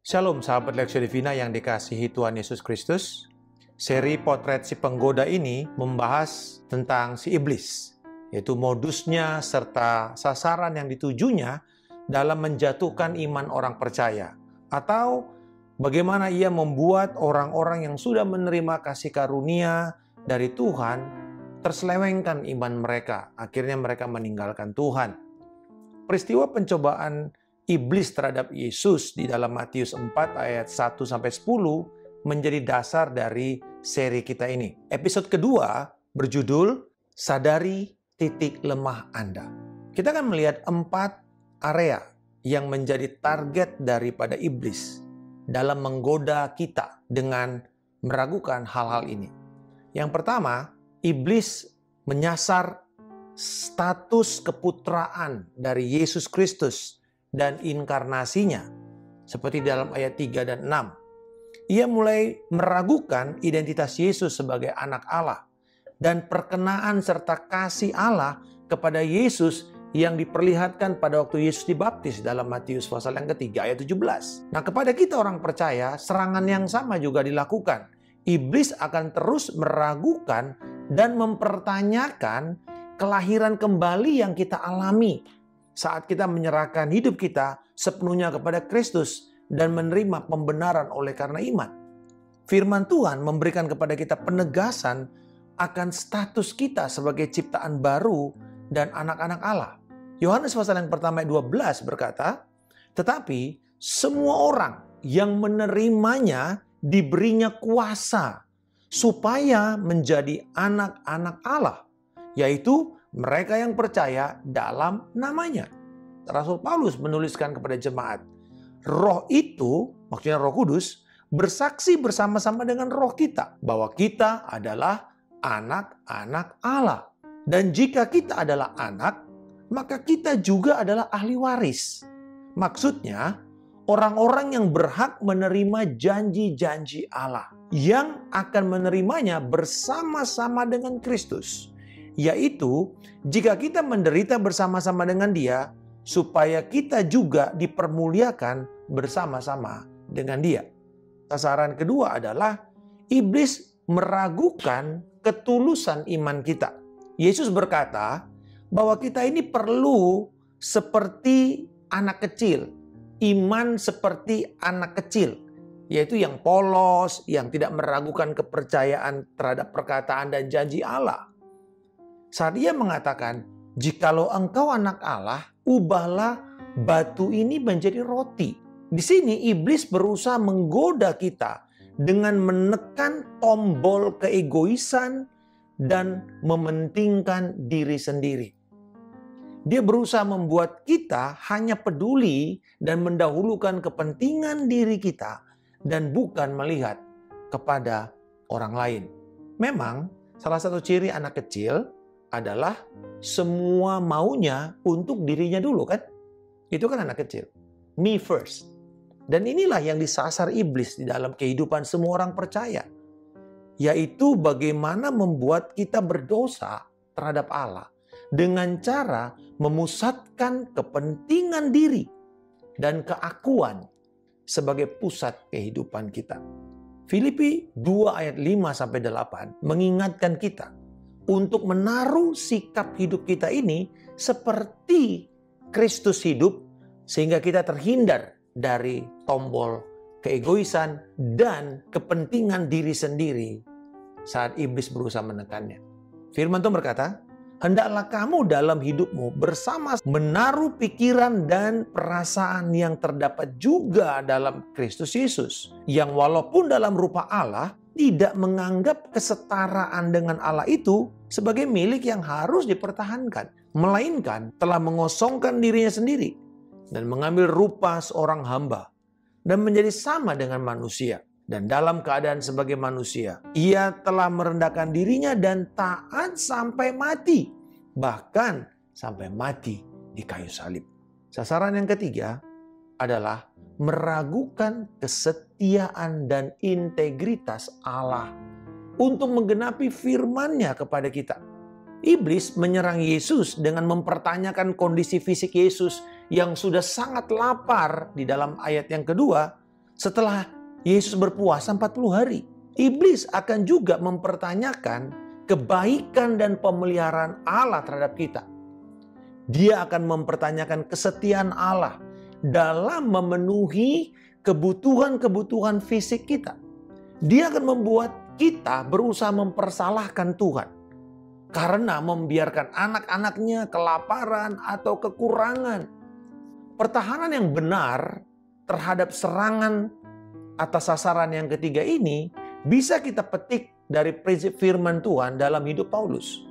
Shalom sahabat Lexio Divina yang dikasihi Tuhan Yesus Kristus. Seri potret si penggoda ini membahas tentang si iblis, yaitu modusnya serta sasaran yang ditujunya dalam menjatuhkan iman orang percaya, atau bagaimana ia membuat orang-orang yang sudah menerima kasih karunia dari Tuhan terselewengkan iman mereka, akhirnya mereka meninggalkan Tuhan. Peristiwa pencobaan iblis terhadap Yesus di dalam Matius 4 ayat 1-10 menjadi dasar dari seri kita ini. Episode kedua berjudul Sadari Titik Lemah Anda. Kita akan melihat 4 area yang menjadi target daripada iblis dalam menggoda kita dengan meragukan hal-hal ini. Yang pertama, iblis menyasar status keputraan dari Yesus Kristus dan inkarnasinya, seperti dalam ayat 3 dan 6. Ia mulai meragukan identitas Yesus sebagai anak Allah dan perkenaan serta kasih Allah kepada Yesus yang diperlihatkan pada waktu Yesus dibaptis dalam Matius pasal yang ketiga ayat 17. Nah, kepada kita orang percaya, serangan yang sama juga dilakukan. Iblis akan terus meragukan dan mempertanyakan kelahiran kembali yang kita alami saat kita menyerahkan hidup kita sepenuhnya kepada Kristus dan menerima pembenaran oleh karena iman. Firman Tuhan memberikan kepada kita penegasan akan status kita sebagai ciptaan baru dan anak-anak Allah. Yohanes pasal yang pertama ayat 12 berkata, "Tetapi semua orang yang menerimanya diberinya kuasa supaya menjadi anak-anak Allah, yaitu mereka yang percaya dalam namanya." Rasul Paulus menuliskan kepada jemaat, Roh itu, maksudnya Roh Kudus, bersaksi bersama-sama dengan roh kita bahwa kita adalah anak-anak Allah. Dan jika kita adalah anak, maka kita juga adalah ahli waris. Maksudnya, orang-orang yang berhak menerima janji-janji Allah, yang akan menerimanya bersama-sama dengan Kristus. Yaitu, jika kita menderita bersama-sama dengan Dia, supaya kita juga dipermuliakan bersama-sama dengan Dia. Sasaran kedua adalah iblis meragukan ketulusan iman kita. Yesus berkata bahwa kita ini perlu seperti anak kecil, iman seperti anak kecil, yaitu yang polos, yang tidak meragukan kepercayaan terhadap perkataan dan janji Allah. Saat Dia mengatakan, "Jikalau engkau anak Allah, ubahlah batu ini menjadi roti." Di sini iblis berusaha menggoda kita dengan menekan tombol keegoisan dan mementingkan diri sendiri. Dia berusaha membuat kita hanya peduli dan mendahulukan kepentingan diri kita dan bukan melihat kepada orang lain. Memang salah satu ciri anak kecil adalah semua maunya untuk dirinya dulu, kan? Itu kan anak kecil. Me first. Dan inilah yang disasar iblis di dalam kehidupan semua orang percaya. Yaitu bagaimana membuat kita berdosa terhadap Allah dengan cara memusatkan kepentingan diri dan keakuan sebagai pusat kehidupan kita. Filipi 2 ayat 5-8 mengingatkan kita untuk menaruh sikap hidup kita ini seperti Kristus hidup, sehingga kita terhindar dari tombol keegoisan dan kepentingan diri sendiri saat iblis berusaha menekannya. Firman Tuhan berkata, "Hendaklah kamu dalam hidupmu bersama menaruh pikiran dan perasaan yang terdapat juga dalam Kristus Yesus, yang walaupun dalam rupa Allah, tidak menganggap kesetaraan dengan Allah itu sebagai milik yang harus dipertahankan, melainkan telah mengosongkan dirinya sendiri dan mengambil rupa seorang hamba dan menjadi sama dengan manusia. Dan dalam keadaan sebagai manusia, ia telah merendahkan dirinya dan taat sampai mati, bahkan sampai mati di kayu salib." Sasaran yang ketiga adalah meragukan kesetiaan dan integritas Allah untuk menggenapi firman-Nya kepada kita. Iblis menyerang Yesus dengan mempertanyakan kondisi fisik Yesus yang sudah sangat lapar di dalam ayat yang kedua, Setelah Yesus berpuasa 40 hari, iblis akan juga mempertanyakan kebaikan dan pemeliharaan Allah terhadap kita. Dia akan mempertanyakan kesetiaan Allah dalam memenuhi kebutuhan-kebutuhan fisik kita. Dia akan membuat kita berusaha mempersalahkan Tuhan karena membiarkan anak-anaknya kelaparan atau kekurangan. Pertahanan yang benar terhadap serangan atas sasaran yang ketiga ini bisa kita petik dari prinsip firman Tuhan dalam hidup Paulus.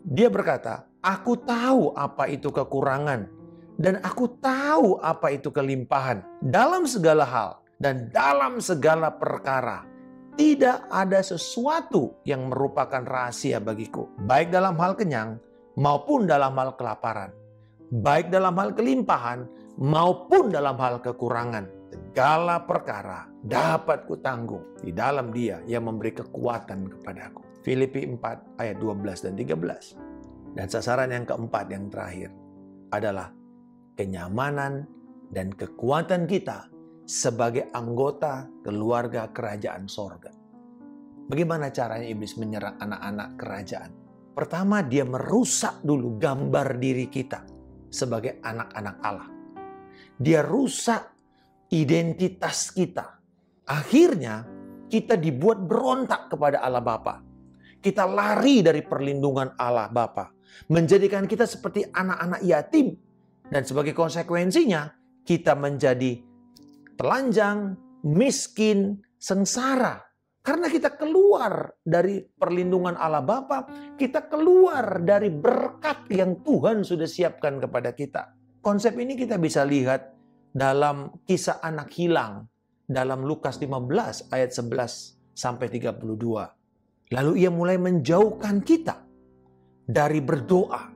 Dia berkata, "Aku tahu apa itu kekurangan dan aku tahu apa itu kelimpahan. Dalam segala hal dan dalam segala perkara, tidak ada sesuatu yang merupakan rahasia bagiku. Baik dalam hal kenyang maupun dalam hal kelaparan. Baik dalam hal kelimpahan maupun dalam hal kekurangan. Segala perkara dapat kutanggung di dalam Dia yang memberi kekuatan kepadaku." Filipi 4 ayat 12 dan 13. Dan sasaran yang keempat yang terakhir adalah kenyamanan dan kekuatan kita sebagai anggota keluarga kerajaan sorga. Bagaimana caranya iblis menyerang anak-anak kerajaan? Pertama, dia merusak dulu gambar diri kita sebagai anak-anak Allah. Dia rusak identitas kita. Akhirnya kita dibuat berontak kepada Allah Bapa. Kita lari dari perlindungan Allah Bapa, menjadikan kita seperti anak-anak yatim. Dan sebagai konsekuensinya, kita menjadi telanjang, miskin, sengsara. Karena kita keluar dari perlindungan Allah Bapa, kita keluar dari berkat yang Tuhan sudah siapkan kepada kita. Konsep ini kita bisa lihat dalam kisah anak hilang dalam Lukas 15 ayat 11 sampai 32. Lalu ia mulai menjauhkan kita dari berdoa.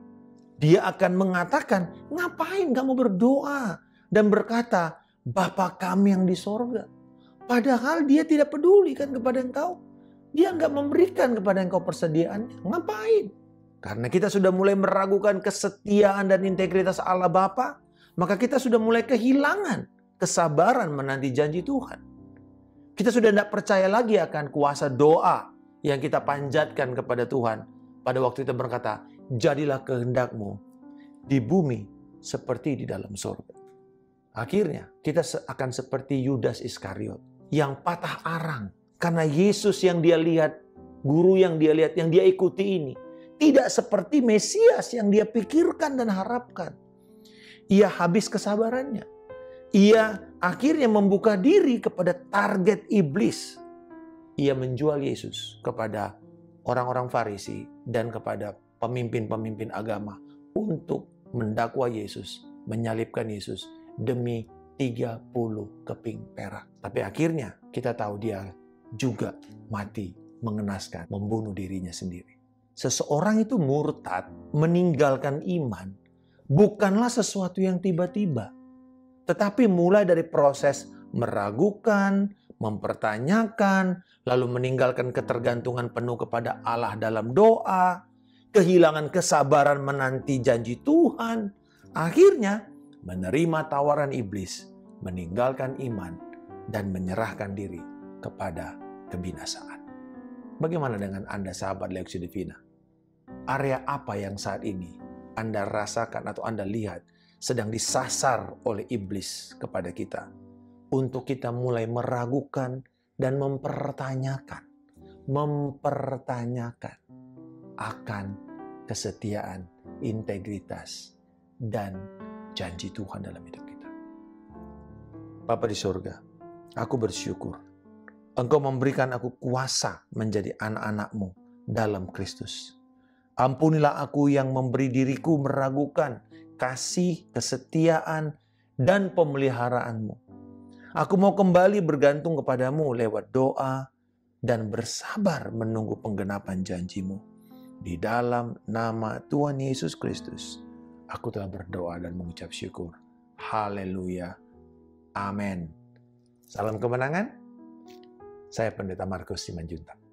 Dia akan mengatakan, "Ngapain kamu berdoa?" Dan berkata, "Bapa kami yang di sorga." Padahal dia tidak peduli kan kepada engkau. Dia nggak memberikan kepada engkau persediaannya. Ngapain? Karena kita sudah mulai meragukan kesetiaan dan integritas Allah Bapa, maka kita sudah mulai kehilangan kesabaran menanti janji Tuhan. Kita sudah tidak percaya lagi akan kuasa doa yang kita panjatkan kepada Tuhan. Pada waktu itu berkata, "Jadilah kehendak-Mu di bumi seperti di dalam surga." Akhirnya kita akan seperti Yudas Iskariot yang patah arang. Karena Yesus yang dia lihat, guru yang dia lihat, yang dia ikuti ini, tidak seperti Mesias yang dia pikirkan dan harapkan. Ia habis kesabarannya. Ia akhirnya membuka diri kepada target iblis. Ia menjual Yesus kepada orang-orang Farisi dan kepada pemimpin-pemimpin agama untuk mendakwa Yesus, menyalibkan Yesus demi 30 keping perak. Tapi akhirnya kita tahu dia juga mati mengenaskan, membunuh dirinya sendiri. Seseorang itu murtad, meninggalkan iman, bukanlah sesuatu yang tiba-tiba. Tetapi mulai dari proses meragukan, mempertanyakan, lalu meninggalkan ketergantungan penuh kepada Allah dalam doa, kehilangan kesabaran menanti janji Tuhan, akhirnya menerima tawaran iblis, meninggalkan iman, dan menyerahkan diri kepada kebinasaan. Bagaimana dengan Anda, sahabat Lexio Divina? Area apa yang saat ini Anda rasakan atau Anda lihat sedang disasar oleh iblis kepada kita? Untuk kita mulai meragukan dan mempertanyakan akan kesetiaan, integritas, dan janji Tuhan dalam hidup kita. Bapa di surga, aku bersyukur Engkau memberikan aku kuasa menjadi anak-anak-Mu dalam Kristus. Ampunilah aku yang memberi diriku meragukan kasih, kesetiaan, dan pemeliharaanmu. Aku mau kembali bergantung kepadamu lewat doa dan bersabar menunggu penggenapan janjimu. Di dalam nama Tuhan Yesus Kristus, aku telah berdoa dan mengucap syukur. Haleluya. Amin. Salam kemenangan. Saya Pendeta Markus Simanjuntak.